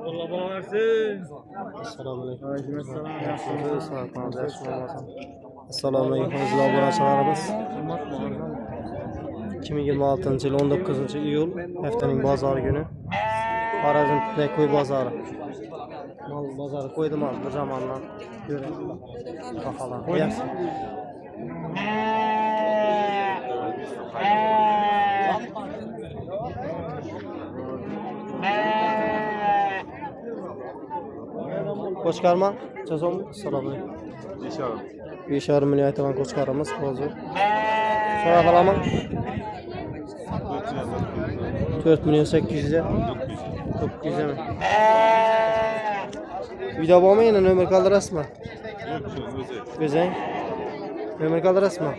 Allah bağırsın. Assalamualaikum. Assalamualaikum aziz 2026 yıl 19 iyul haftanın pazar günü Arazın Tütnek Koy Bazarı. Mal bazarı koydum az bir zamandan görelim. Bakalım. Yersin. Koçkarma, çözüm, selamünaleyküm. 5,5 milyon aytılan koçkarımız, bozu. Sonra kalama? 4 milyon 800'e. 900'e mi? Video bağımı yine nömer kaldırası mı? Güzel. Nömer kaldırası mı?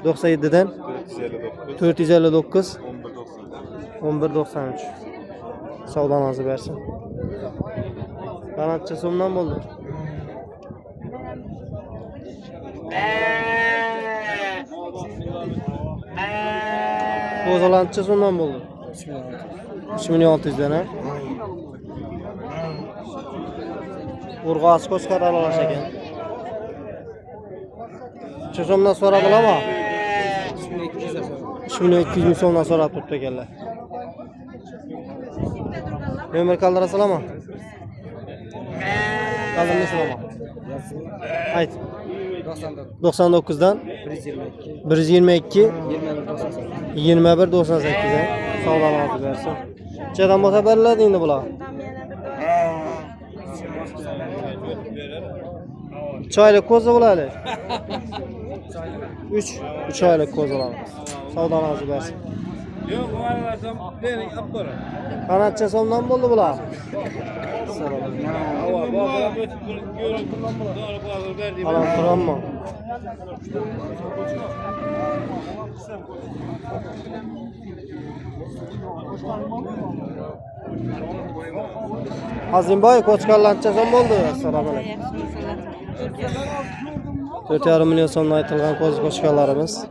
97'den 459 1193. Sağdan azı versin. Kanatçı sonundan buldu. Kozalantçı sonundan buldu. 3600'den ha. Urgaz koçkar alalaşak yani. Çözümden sonra bulama. 3200 bin sonundan sonra tuttu geldi. Ömer kaldırasın ama. Kaldırmasın ama. Haydi. 99'dan 122 21.98'e sağlam aldı versin. Çadan bota belirledi indi bula. Çaylık kozu bula hele. 3 aylık kozular. Sağlam aldı versin. Yok varlarsam beni yapma. Kanatçı sondan buldu bula. Hava bağır görüntü kullanmalar. Doğru bağır verdiğim. Alan turan mı? Azim boy koçkarlança son buldu. Selamünaleyküm. 4,5 milyon sonuna aytılgan koçkarlarımız.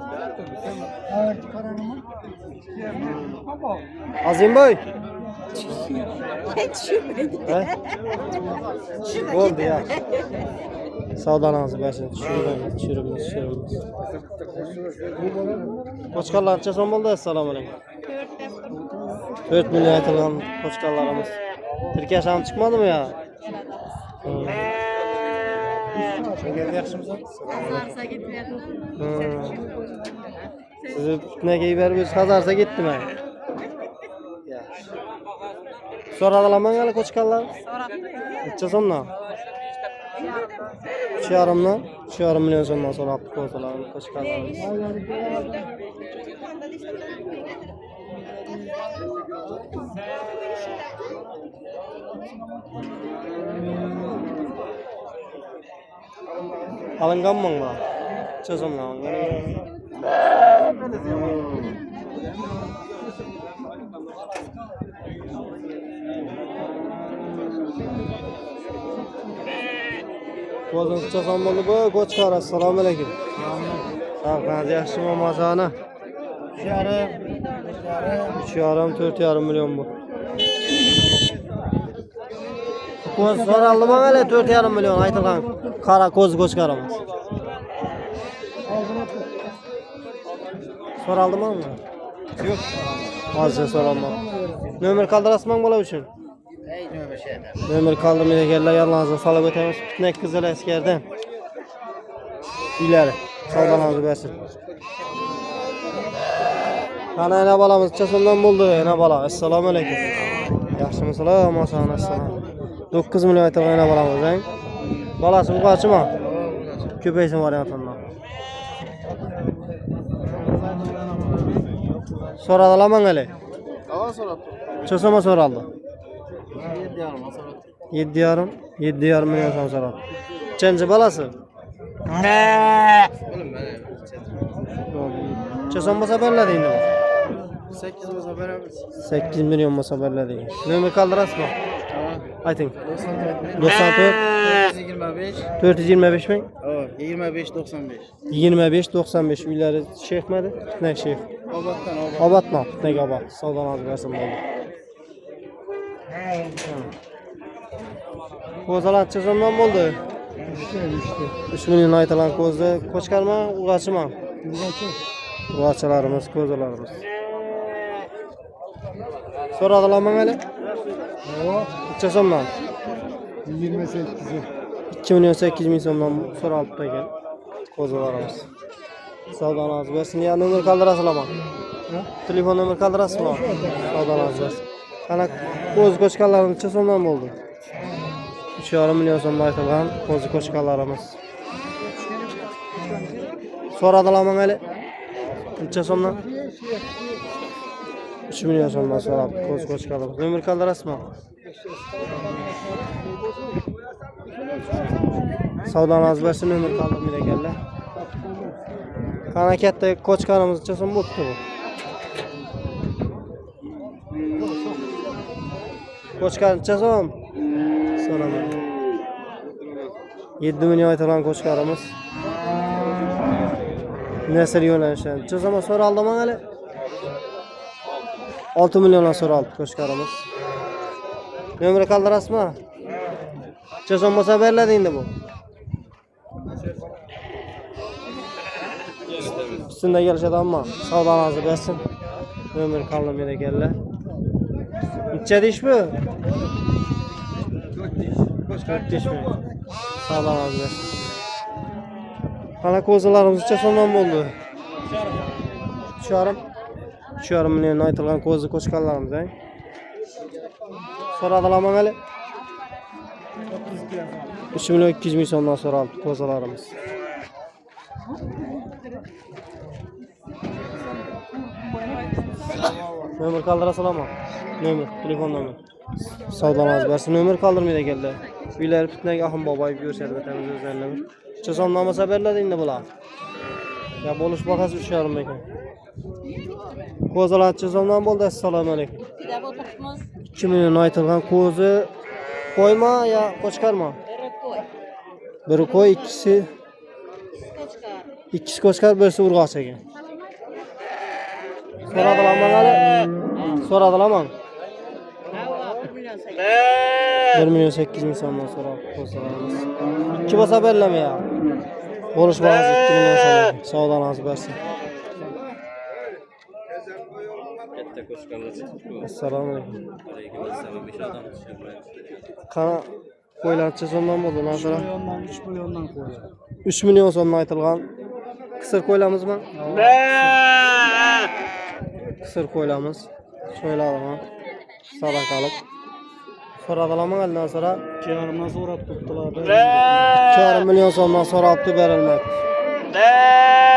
Azim boy. Oldu ya. Sağdan ağzı versin. Şurubumuz. Koçkarlança son buldu. Selamünaleyküm. 4 milyon aytılgan koçkarlarımız. Türkiye şahım çıkmadı mı ya? Kazarsa gitmeyelim. Sizi ne giyiver biz kazarsa gittim ben. Sonra alaman gel koçkarlar. Gideceğiz onunla. 3,5 milyon sonundan sonra yaptık koçkarlarımız. Alıngan mı var? Çözüm lan. Kozun çözüm oldu bu. Koç kara. Selamünaleyküm. Sağ ol. Yaxşı mı mazana? 3,5 milyon bu. Koz soralım mı öyle 4,5 milyon aytılgan kara koz koçkarımız. Soralım mı? Yok. Azca soralım. Nömer kaldırasın mı bula üçün? Nömer kaldırmaya geldiler yanlarınızı salıp ötemiz. Ne kızıl eskerden. İleri. Sağdan ağzı versin. Kana ene balamız çasından buldu. Ene bala. Esselamualeyküm. Yaxşı mısınız? Masana selam. 9 milyon aytılgan ene balamız. He? Balası bu kaçı mı? Köpeysin varyantından. Soradı alaman hele. Alan soradı. Çosama soraldı. 7,5 7,5 milyon son soradı. Çence balası? Çosam masa belirledi indi bu. 8 masa beraber. 8 milyon masa belirledi. Nömer kaldırasın mı? Aytın. 94 94 425 425 mi? 25 95. 25 95 üyleri şeyh miydi? Ne şeyh? Obattan Abat mı? Ne abat? Sağdan az versin oldu. Kozalar çözümden oldu. 3 milyon aytılan kozu koçkarma, urgaçı mı? Urgaçalarımız, kozalarımız. Soradılar mı hele? Çözümden. 2 milyon 8 milyon somdan soralım da gel. Kozalarımız. Savdan az versin ya numara kaldırasın ama. Telefon numara kaldırasın ama. Savdan az versin. Kana koz koçkarlarımız çözümden oldu. 3,5 milyon somdan aytılgan kozu koçkarlarımız. Soradılar mı hele? Neçe somdan? 3 milyon somdan soralım kozu koçkarlarımız. Numara kaldırasın mı? Savdan az versin ömür kaldım bile geldi. Kanakette koçkarımız çözüm buttu bu. Koçkarın çözüm. Soramam. 7 milyon aytılan koçkarımız. Nesil yönelişen. Çözüme soru aldım hele. 6 milyona soru aldı koçkarımız. Ömür kaldıras mı? Çözüm olsa verildi indi bu. Üstünde gelişedi ama savdan azı versin. Ömür kaldım yine geldi. İçe diş mi? 4 diş mi? Savdan azı versin. Kana kozularımız içe sondan mı oldu? 3,5 milyon aytılgan kozu koçkarlarımız. Soradılar mı hele? 3 milyon 200 milyon sondan sonra aldı kozalarımız. Ömür kaldırasın ama. Ömür, telefon ömür. Savdan az versin. Ömür kaldırmaya da geldi. Biler bitmek ahım babayı görseydi vatemiz özlerine ömür. Çözümlamasa haberler indi bula. Ya boluş bakası 3,5 milyon. Kozalar çözümden boldu. Assalamu alaikum. 2 milyon aytılgan kozu koyma ya koçkarma? Biri koy, ikisi koçkar, birisi urgaç ekan. Soradılar mı hele? Soradılar mı? 1 milyon 8 milyon somdan soradılar. 2 basa berleme ya. Boluş bakası 2 milyon somdan. Savdan az versin. Assalamu alaikum. Kana koylar çözümden buldu lan sonra. 3 milyondan koyuyor. 3 milyon somdan aytılgan. Kısır koylamız mı? Kısır koylamız. Şöyle alalım. Sadakalık. Soradılar mı elden sonra? 2,5'dan sonra tuttular. 2,5 milyon somdan sonra aldı verilmek.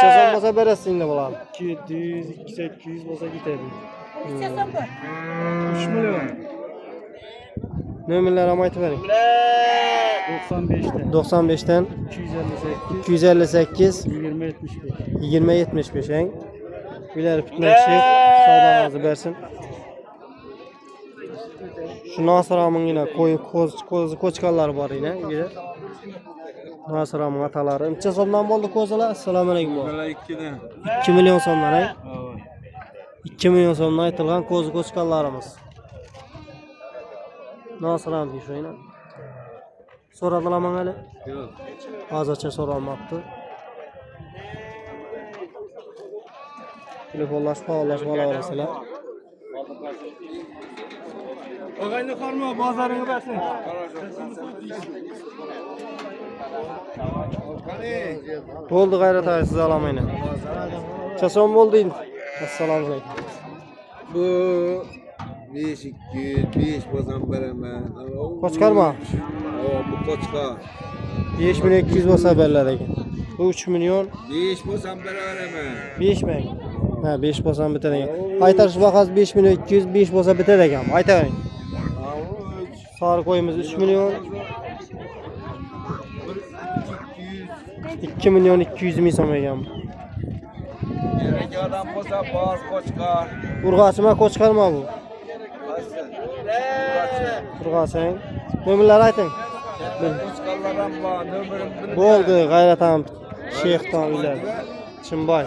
Çözüm olsa veresin indi bular. 700, 800 olsa giderdi. 3 milyon. Nömerleri ama aytıverin. 95'ten. 95'ten 258. 258 2075. 2075 en. Biler bitmek şey. Sağdan azı versin. Şu Nasıram'ın yine koçkallar var yine. Bilir. Nasıram'ın ataları. Neçe somdan buldu kozalar? Assalamu alaikum. 2 milyon somdan ay. 2 milyon somdan aytılgan koçkallarımız. Nasıram diyor şöyle. Soradılar mı hele? Yok. Azatça sorulmaktı. Telefonlaşma olasılar. Ağayla karma bazarını versin. Oldu gayret ay siz alamayın. Çason oldu indi. Assalamu alaikum. Bu 5 bazan veremem. Koçkarma. Bu koçka. 5 milyon 200 olsa belirledik. Bu 3 milyon 5 bazan veremem. 5 mi? Ha 5 olsa biter ekan. Aytarış bakas 5 milyon 200 5 olsa biter ekan. Aytavering. Sarı koyumuz 3 milyon 2 milyon 200 ming so'm ekan. Yerga adam bo'lsa bor qo'chqor. Urg'achima qo'chqarma bu. Urg'achang. Nomerlar ayting. Qo'chqorlar ham bor. Nomerim Bo'ldi, G'ayratam Sheyxton ular. Chimboy.